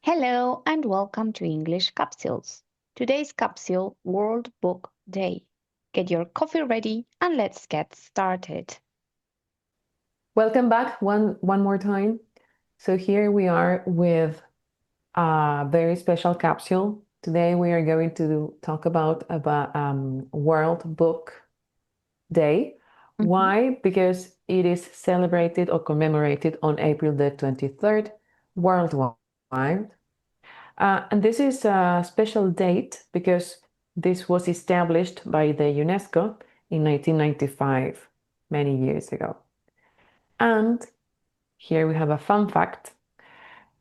Hello and welcome to English Capsules. Today's capsule, World Book Day. Get your coffee ready and let's get started. Welcome back one more time. So here we are with a very special capsule. Today we are going to talk about World Book Day. Mhm. Why? Because it is celebrated or commemorated on April the 23rd worldwide. And this is a special date because this was established by the UNESCO in 1995, many years ago. And here we have a fun fact.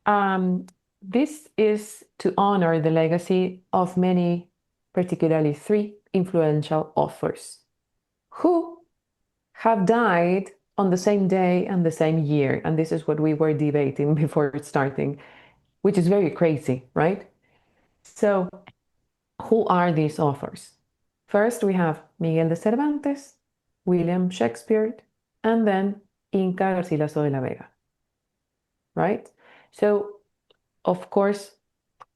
Um, this is to honor the legacy of many, particularly three influential authors who have died on the same day and the same year. And this is what we were debating before starting, which is very crazy, right? So, who are these authors? First, we have Miguel de Cervantes, William Shakespeare, and then Inca Garcilaso de la Vega, right? So, of course,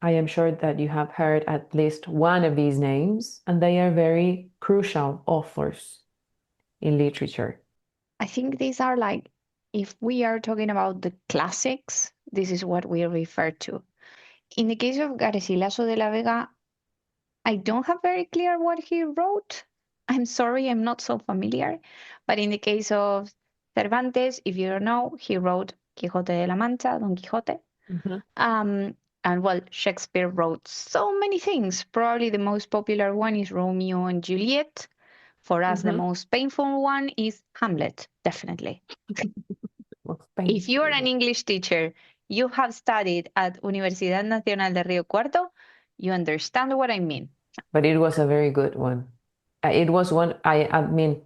I am sure that you have heard at least one of these names, and they are very crucial authors in literature. I think these are like, if we are talking about the classics, this is what we refer to. In the case of Garcilaso de la Vega, I don't have very clear what he wrote. I'm sorry, I'm not so familiar. But in the case of Cervantes, if you don't know, he wrote Quijote de la Mancha, Don Quixote. Mhm. Um, and well, Shakespeare wrote so many things. Probably the most popular one is Romeo and Juliet. For us, the Mhm. most painful one is Hamlet, definitely. Most If you are painful an one. English teacher, you have studied at Universidad Nacional de Río Cuarto, you understand what I mean. But it was a very good one. It was one, I mean,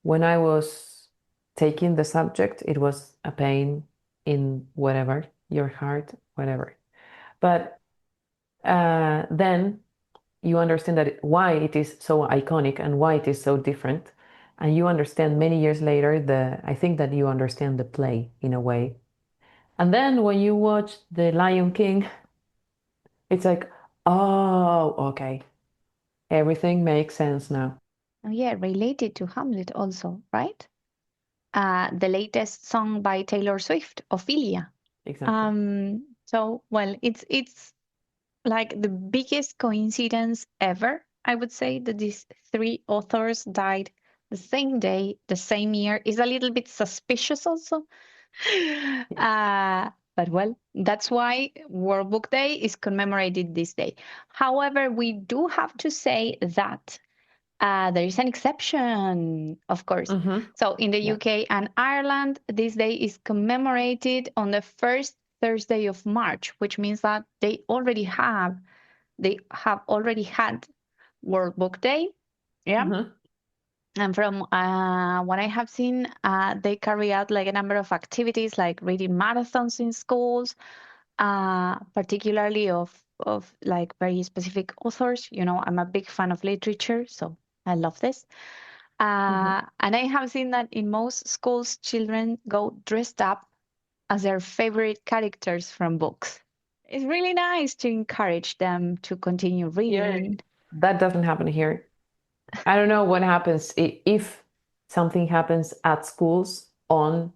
when I was taking the subject, it was a pain in whatever, your heart, whatever. But then you understand why it is so iconic and why it is so different. And you understand many years later, I think that you understand the play in a way. And then when you watch The Lion King, it's like, oh, okay, everything makes sense now. Oh, yeah, related to Hamlet also, right? The latest song by Taylor Swift, Ophelia. Exactly. So well, it's like the biggest coincidence ever. I would say that these three authors died the same day, the same year. Is a little bit suspicious also. But well, that's why World Book Day is commemorated this day. However, we do have to say that there is an exception, of course. Mm-hmm. So in the Yeah. UK and Ireland, this day is commemorated on the first Thursday of March, which means that they have already had World Book Day. Yeah. Mm-hmm. And from what I have seen, they carry out like a number of activities like reading marathons in schools, particularly of like very specific authors. You know, I'm a big fan of literature, so I love this. Mm-hmm. And I have seen that in most schools, children go dressed up as their favorite characters from books. It's really nice to encourage them to continue Yeah. reading. That doesn't happen here. I don't know what happens if something happens at schools on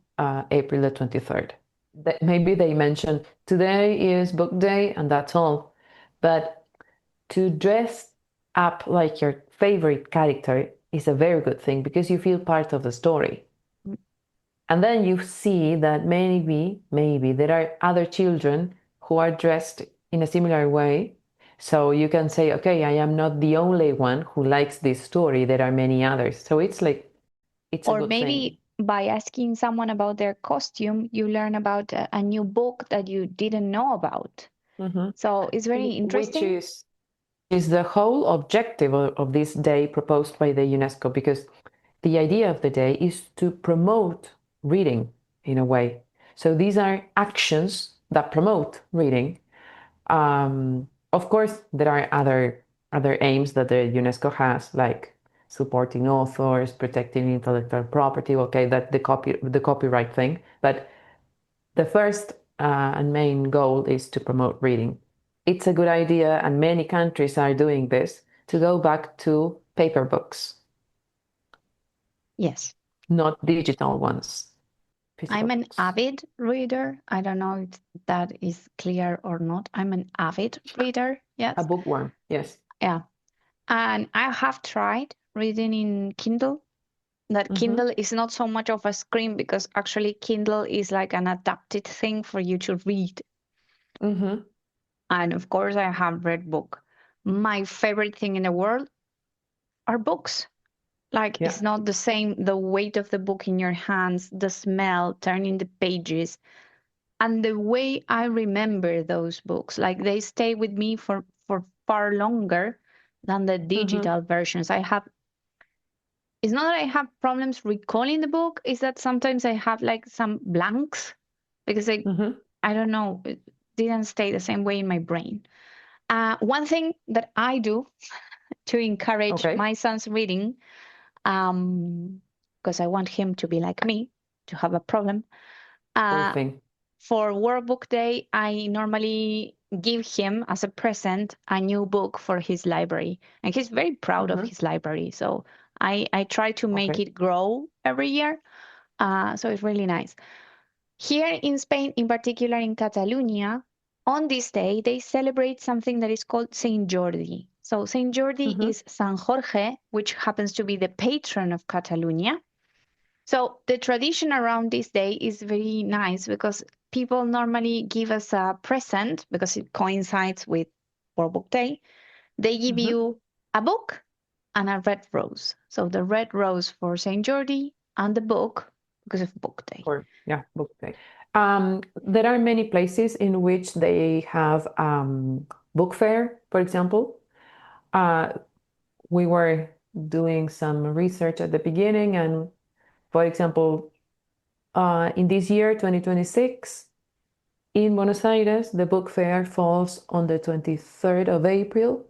April the 23rd. Maybe they mention today is book day and that's all. But to dress up like your favorite character is a very good thing because you feel part of the story. And then you see that maybe there are other children who are dressed in a similar way. So you can say, okay, I am not the only one who likes this story. There are many others. So it's like, it's a Or good thing. maybe by asking someone about their costume, you learn about a new book that you didn't know about. Mhm. So it's very Which interesting. is the whole objective of this day proposed by the UNESCO, because the idea of the day is to promote reading in a way. So these are actions that promote reading. Of course, there are other aims that the UNESCO has, like supporting authors, protecting intellectual property. Okay, that the copyright thing. But the first and main goal is to promote reading. It's a good idea, and many countries are doing this, to go back to paper books, Yes. not digital ones, I'm physical an books. avid reader. I don't know if that is clear or not. I'm an avid reader. A Yes. bookworm, yes. Yeah. And I have tried reading in Kindle. That Mm-hmm, Kindle is not so much of a screen because actually Kindle is like an adapted thing for you to read. mm-hmm, And of course, I have read book. My favorite thing in the world are books. Like yeah. it's not the same, the weight of the book in your hands, the smell, turning the pages, and the way I remember those books. Like they stay with me for far longer than the Mm-hmm, digital versions. It's not that I have problems recalling the book, it's that sometimes I have like some blanks because mm-hmm. I don't know, it didn't stay the same way in my brain. One thing that I do to encourage Okay, my son's reading, um, because I want him to be like me, to have a problem. poor Uh, thing. for Workbook Day, I normally give him as a present a new book for his library, and he's very proud of Mm-hmm, his library. So I try to make okay. it grow every year. So it's really nice. Here in Spain, in particular in Catalonia, on this day, they celebrate something that is called Saint Jordi. So Saint Jordi Mm-hmm, is San Jorge, which happens to be the patron of Catalonia. So the tradition around this day is very nice because people normally give us a present because it coincides with World Book Day. They give mm-hmm. you a book and a red rose. So the red rose for Saint Jordi and the book because of Book Day. Or yeah, book day. There are many places in which they have book fair, for example. Uh, we were doing some research at the beginning, and for example, in this year, 2026, in Buenos Aires, the book fair falls on the 23rd of April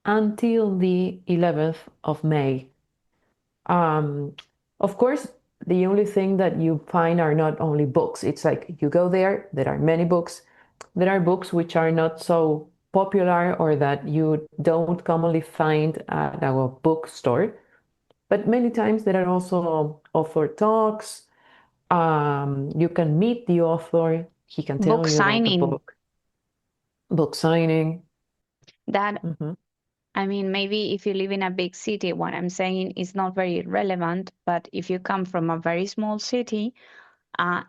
until the 11th of May. Um, of course, the only thing that you find are not only books. It's like you go there, there are many books. There are books which are not so popular or that you don't commonly find at our bookstore. But many times there are also author talks. You can meet the author. He can tell Book you about the signing, book signing. that, Hmm. I mean, maybe if you live in a big city, what I'm saying is not very relevant, but if you come from a very small city,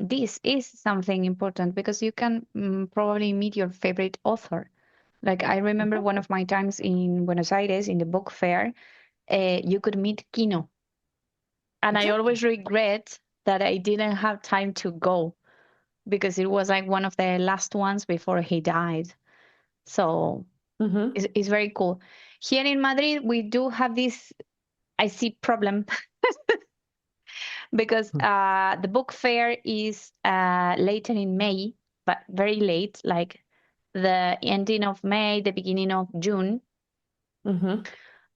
this is something important because you can probably meet your favorite author. Like I remember one Exactly. of my times in Buenos Aires in the book fair, you could meet Kino. And I Exactly. always regret that I didn't have time to go because it was like one of the last ones before he died. So Hmm. it's very cool. Here in Madrid, we do have this, I see problem because the book fair is later in May, but very late, like the ending of May, the beginning of June. Hmm.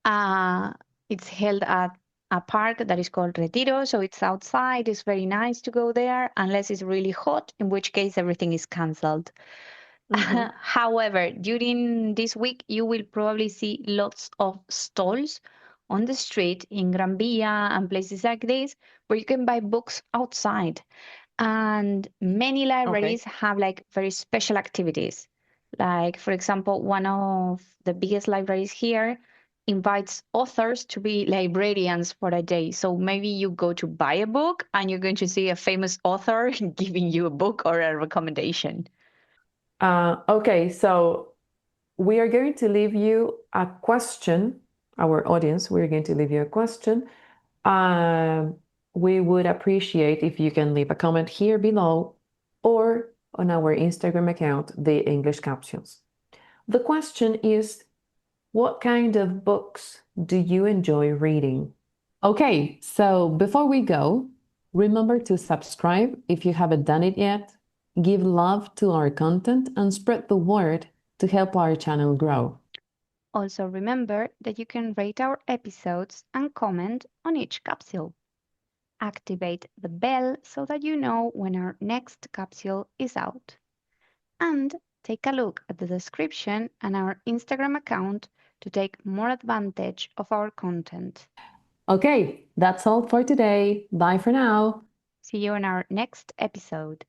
Uh, it's held at a park that is called Retiro, so it's outside. It's very nice to go there, unless it's really hot, in which case everything is cancelled. Hmm. However, during this week, you will probably see lots of stalls on the street in Gran Via and places like this where you can buy books outside. And many Okay. libraries have like very special activities. Like, for example, one of the biggest libraries here invites authors to be librarians for a day. So maybe you go to buy a book and you're going to see a famous author giving you a book or a recommendation. Okay, so we are going to leave you a question, our audience, we're going to leave you a question. Um, we would appreciate if you can leave a comment here below or on our Instagram account, The English Captions. The question is, what kind of books do you enjoy reading? Okay, so before we go, remember to subscribe if you haven't done it yet, give love to our content, and spread the word to help our channel grow. Also, remember that you can rate our episodes and comment on each capsule. Activate the bell so that you know when our next capsule is out. And take a look at the description and our Instagram account to take more advantage of our content. Okay, that's all for today. Bye for now. See you in our next episode.